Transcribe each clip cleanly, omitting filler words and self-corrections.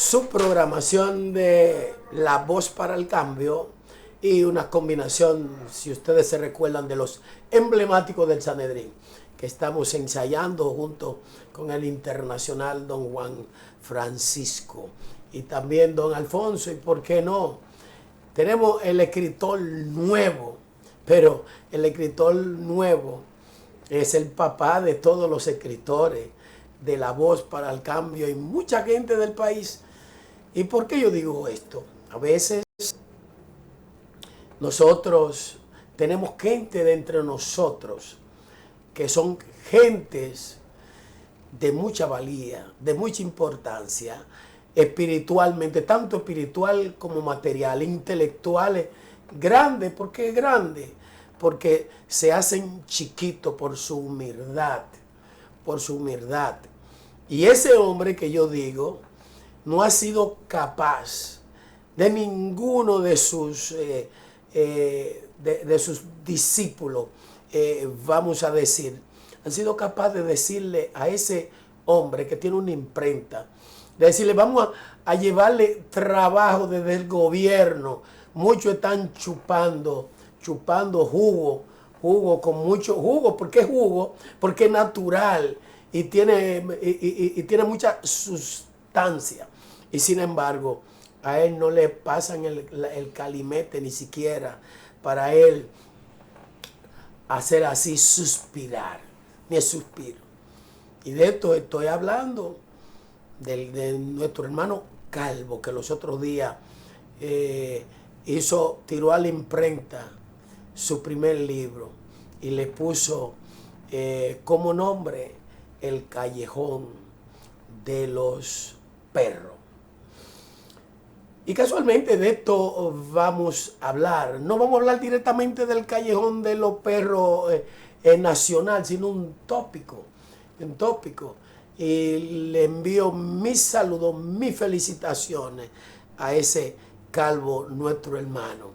su programación de La Voz para el Cambio y una combinación, si ustedes se recuerdan, de los emblemáticos del Sanedrín, que estamos ensayando junto con el internacional don Juan Francisco y también don Alfonso, y por qué no, tenemos el escritor nuevo, pero el escritor nuevo es el papá de todos los escritores de La Voz para el Cambio y mucha gente del país. ¿Y por qué yo digo esto? A veces nosotros tenemos gente de entre nosotros que son gentes de mucha valía, de mucha importancia, espiritualmente, tanto espiritual como material, intelectuales, grandes, ¿por qué grandes? Porque se hacen chiquitos por su humildad, por su humildad. Y ese hombre que yo digo no ha sido capaz de ninguno de sus, de sus discípulos, vamos a decir, han sido capaz de decirle a ese hombre que tiene una imprenta, de decirle, vamos a llevarle trabajo desde el gobierno. Muchos están chupando jugo con mucho jugo. ¿Por qué jugo? Porque es natural y tiene mucha sustancia. Y sin embargo, a él no le pasan el calimete ni siquiera para él hacer así suspirar, ni el suspiro. Y de esto estoy hablando de nuestro hermano Calvo, que los otros días tiró a la imprenta su primer libro y le puso como nombre El Callejón de los Perros. Y casualmente de esto vamos a hablar. No vamos a hablar directamente del Callejón de los Perros nacional, sino un tópico. Y le envío mis saludos, mis felicitaciones a ese Calvo, nuestro hermano.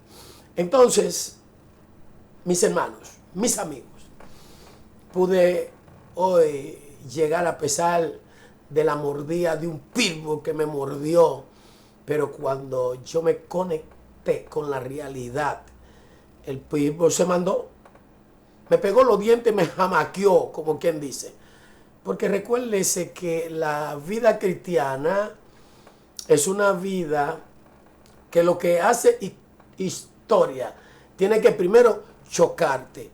Entonces, mis hermanos, mis amigos, pude hoy llegar a pesar de la mordida de un pitbull que me mordió. Pero cuando yo me conecté con la realidad, el pitbull se mandó, me pegó los dientes, me jamaqueó, como quien dice. Porque recuérdese que la vida cristiana es una vida que lo que hace historia tiene que primero chocarte,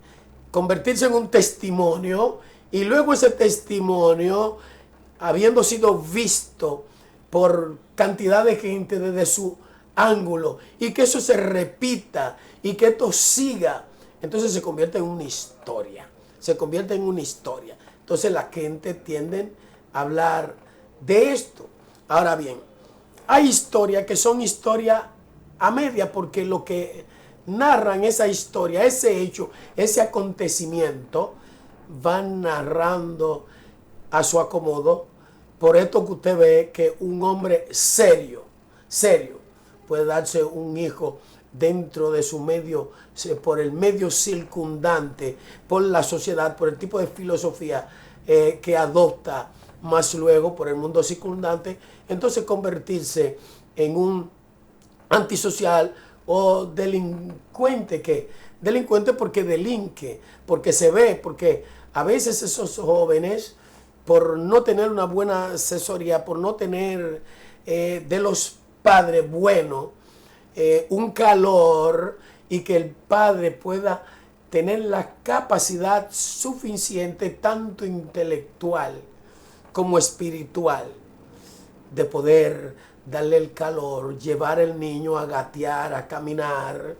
convertirse en un testimonio y luego ese testimonio, habiendo sido visto por cantidad de gente desde su ángulo y que eso se repita y que esto siga, entonces se convierte en una historia, entonces la gente tiende a hablar de esto. Ahora bien, hay historias que son historias a media, porque lo que narran esa historia, ese hecho, ese acontecimiento, van narrando a su acomodo. Por esto que usted ve que un hombre serio, puede darse un hijo dentro de su medio, por el medio circundante, por la sociedad, por el tipo de filosofía que adopta, más luego por el mundo circundante, entonces convertirse en un antisocial o delincuente, porque delinque, porque se ve, porque a veces esos jóvenes, por no tener una buena asesoría, por no tener de los padres buenos, un calor, y que el padre pueda tener la capacidad suficiente, tanto intelectual como espiritual, de poder darle el calor, llevar al niño a gatear, a caminar,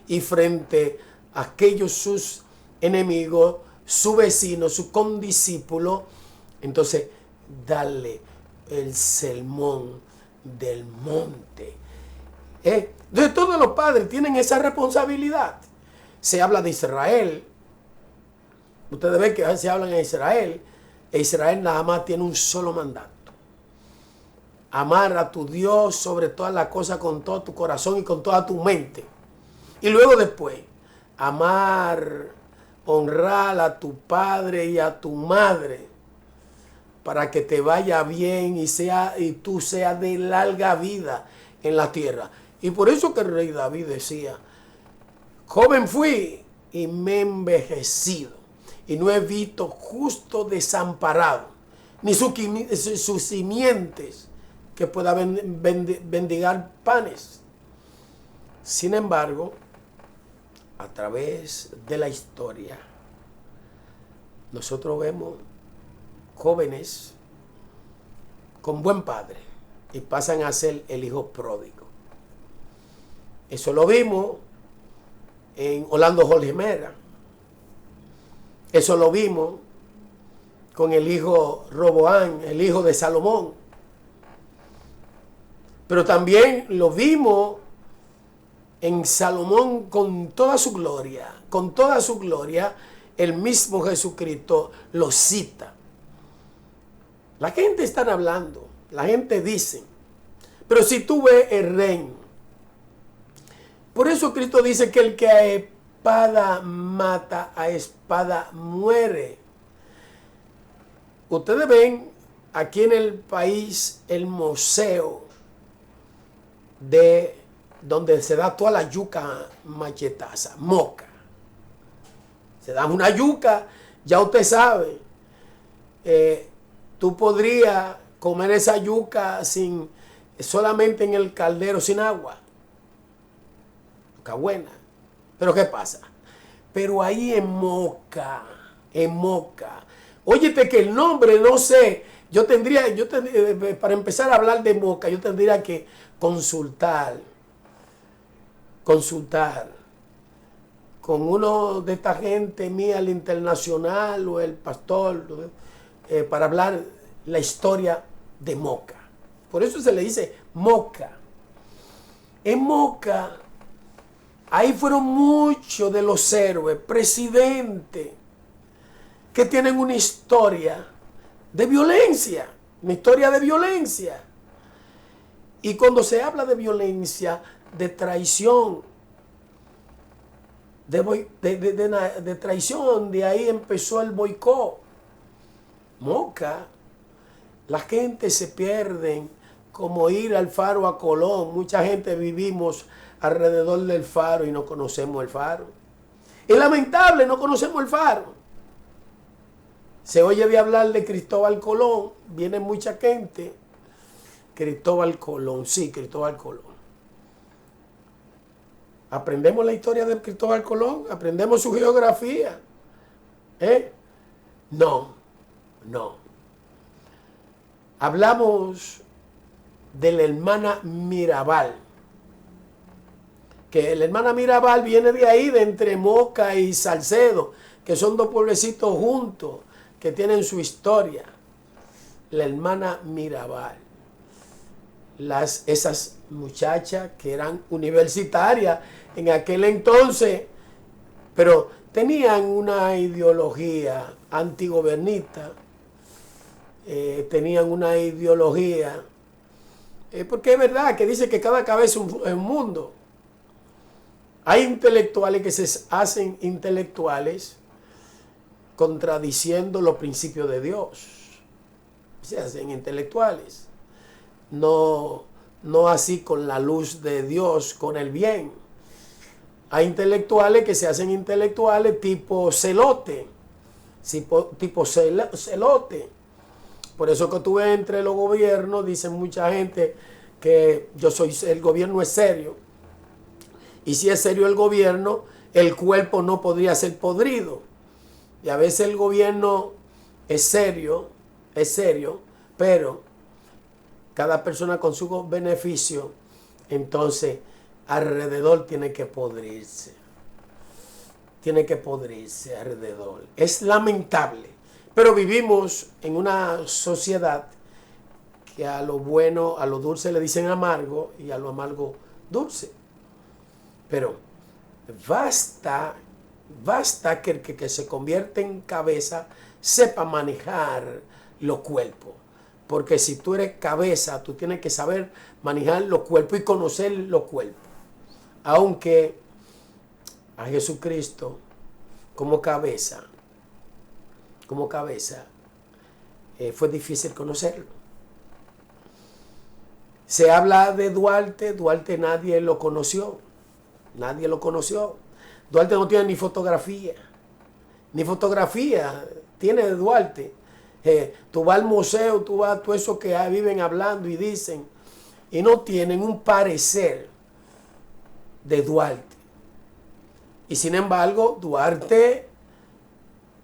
y frente a aquellos sus enemigos, su vecino, su condiscípulo, entonces darle el sermón del monte. Entonces todos los padres tienen esa responsabilidad. Se habla de Israel. Ustedes ven que se habla de Israel. E Israel nada más tiene un solo mandato: amar a tu Dios sobre todas las cosas, con todo tu corazón y con toda tu mente. Y luego después, amar, honrar a tu padre y a tu madre. para que te vaya bien y tú seas de larga vida en la tierra. Y por eso que el rey David decía, joven fui y me he envejecido, y no he visto justo desamparado, ni sus simientes que pueda bendigar panes. Sin embargo, a través de la historia, nosotros vemos jóvenes con buen padre y pasan a ser el hijo pródigo. Eso lo vimos en Orlando Jorge Mera. Eso lo vimos con el hijo Roboán, el hijo de Salomón. Pero también lo vimos en Salomón con toda su gloria. Con toda su gloria, el mismo Jesucristo lo cita. La gente está hablando, la gente dice, pero si tú ves el reino, por eso Cristo dice que el que a espada mata, a espada muere. Ustedes ven aquí en el país el museo de donde se da toda la yuca machetaza, moca. Se da una yuca, ya usted sabe. Tú podrías comer esa yuca solamente en el caldero sin agua. Yuca buena. Pero ¿qué pasa? Pero ahí en moca. Óyete que el nombre, no sé, yo tendría, para empezar a hablar de moca, yo tendría que consultar con uno de esta gente mía, el internacional o el pastor, para hablar la historia de Moca. Por eso se le dice Moca. En Moca, ahí fueron muchos de los héroes, presidentes, que tienen una historia de violencia, Y cuando se habla de violencia, de traición, de traición, de ahí empezó el boicot. Moca, la gente se pierde como ir al faro a Colón. Mucha gente vivimos alrededor del faro y no conocemos el faro. Es lamentable, no conocemos el faro. Se oye de hablar de Cristóbal Colón, viene mucha gente. Cristóbal Colón, sí, Cristóbal Colón. Aprendemos la historia de Cristóbal Colón, aprendemos su geografía. No. Hablamos de la hermana Mirabal. Que la hermana Mirabal viene de ahí, de entre Moca y Salcedo, que son dos pueblecitos juntos, que tienen su historia. La hermana Mirabal. Esas muchachas que eran universitarias en aquel entonces, pero tenían una ideología antigobernista, tenían una ideología, porque es verdad que dice que cada cabeza es un mundo. Hay intelectuales que se hacen intelectuales contradiciendo los principios de Dios. Se hacen intelectuales. No así con la luz de Dios, con el bien. Hay intelectuales que se hacen intelectuales tipo celote. Tipo celote. Por eso que tú ves entre los gobiernos, dicen mucha gente que el gobierno es serio. Y si es serio el gobierno, el cuerpo no podría ser podrido. Y a veces el gobierno es serio, pero cada persona con su beneficio, entonces alrededor tiene que podrirse. Tiene que podrirse alrededor. Es lamentable, pero vivimos en una sociedad que a lo bueno, a lo dulce le dicen amargo y a lo amargo dulce. Pero basta que el que se convierte en cabeza sepa manejar los cuerpos. Porque si tú eres cabeza, tú tienes que saber manejar los cuerpos y conocer los cuerpos. Aunque a Jesucristo como cabeza, fue difícil conocerlo. Se habla de Duarte, Duarte nadie lo conoció, nadie lo conoció. Duarte no tiene ni fotografía tiene de Duarte. Tú vas al museo, tú vas a todo eso que viven hablando y dicen, y no tienen un parecer de Duarte. Y sin embargo, Duarte,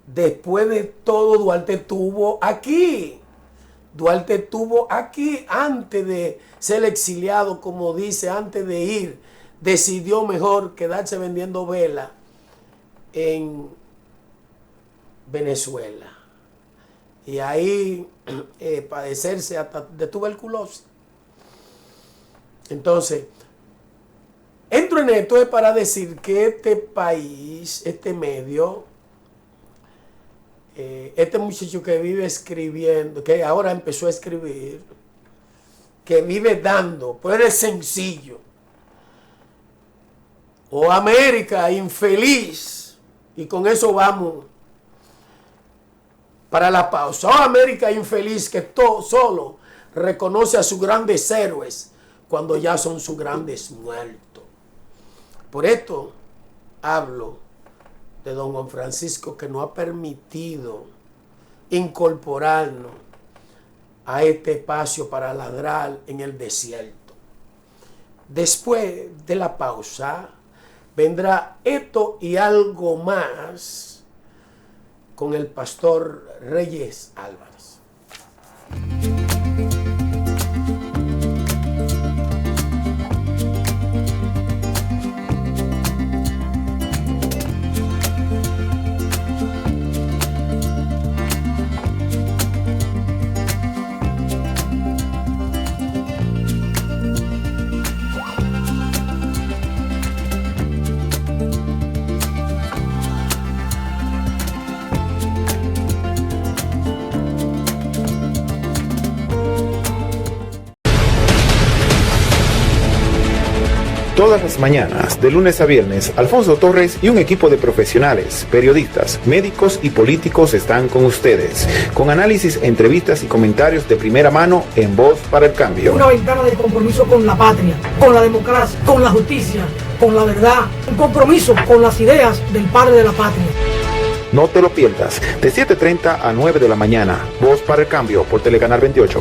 después de todo, Duarte estuvo aquí. Duarte estuvo aquí antes de ser exiliado, como dice, antes de ir. Decidió mejor quedarse vendiendo vela en Venezuela. Y ahí padecerse hasta de tuberculosis. Entonces, entro en esto es para decir que este país, este medio, este muchacho que vive escribiendo, que ahora empezó a escribir, que vive dando, pues es sencillo. Oh América, infeliz. Y con eso vamos para la pausa. Oh América, infeliz, que todo solo reconoce a sus grandes héroes cuando ya son sus grandes muertos. Por esto hablo de don Juan Francisco, que nos ha permitido incorporarnos a este espacio para ladrar en el desierto. Después de la pausa vendrá esto y algo más con el pastor Reyes Álvarez. Todas las mañanas, de lunes a viernes, Alfonso Torres y un equipo de profesionales, periodistas, médicos y políticos están con ustedes, con análisis, entrevistas y comentarios de primera mano en Voz para el Cambio. Una ventana de compromiso con la patria, con la democracia, con la justicia, con la verdad, un compromiso con las ideas del padre de la patria. No te lo pierdas, de 7:30 a 9 de la mañana, Voz para el Cambio por Telecanal 28.